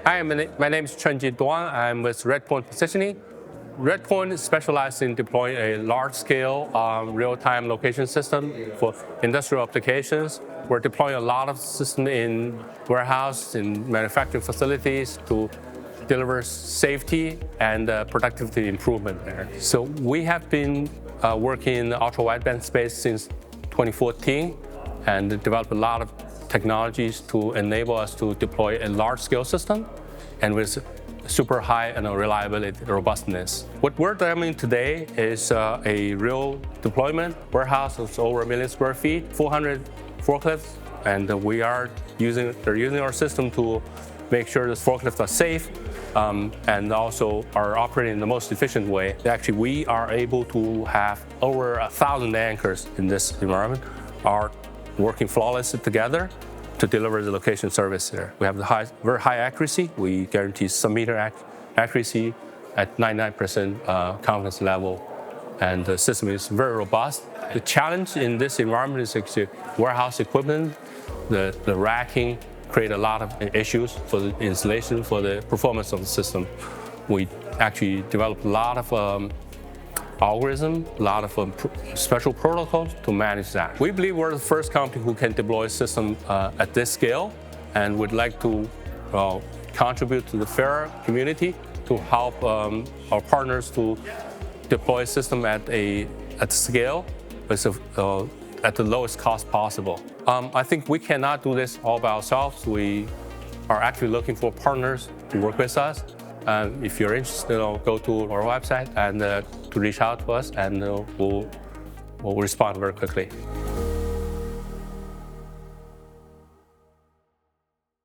Hi, my name is Chenji Duan. I'm with Redpoint Positioning. Redpoint specializes in deploying a large-scale real-time location system for industrial applications. We're deploying a lot of systems in warehouse, in manufacturing facilities to deliver safety and productivity improvement there. So we have been working in the ultra-wideband space since 2014 and developed a lot of technologies to enable us to deploy a large-scale system and with super high reliability and robustness. What we're demoing today is a real deployment warehouse of over 1 million square feet, 400 forklifts, and they're using our system to make sure the forklifts are safe and also are operating in the most efficient way. Actually, we are able to have over 1,000 anchors in this environment are working flawlessly together to deliver the location service there. We have the very high accuracy. We guarantee sub-meter accuracy at 99% confidence level, and the system is very robust. The challenge in this environment is actually warehouse equipment. The racking create a lot of issues for the installation, for the performance of the system. We actually developed a lot of algorithm, a lot of special protocols to manage that. We believe we're the first company who can deploy a system at this scale, and would like to contribute to the FiRa community to help our partners to deploy a system at scale at the lowest cost possible. I think we cannot do this all by ourselves. We are actually looking for partners to work with us. If you're interested, go to our website and to reach out to us, and we'll respond very quickly.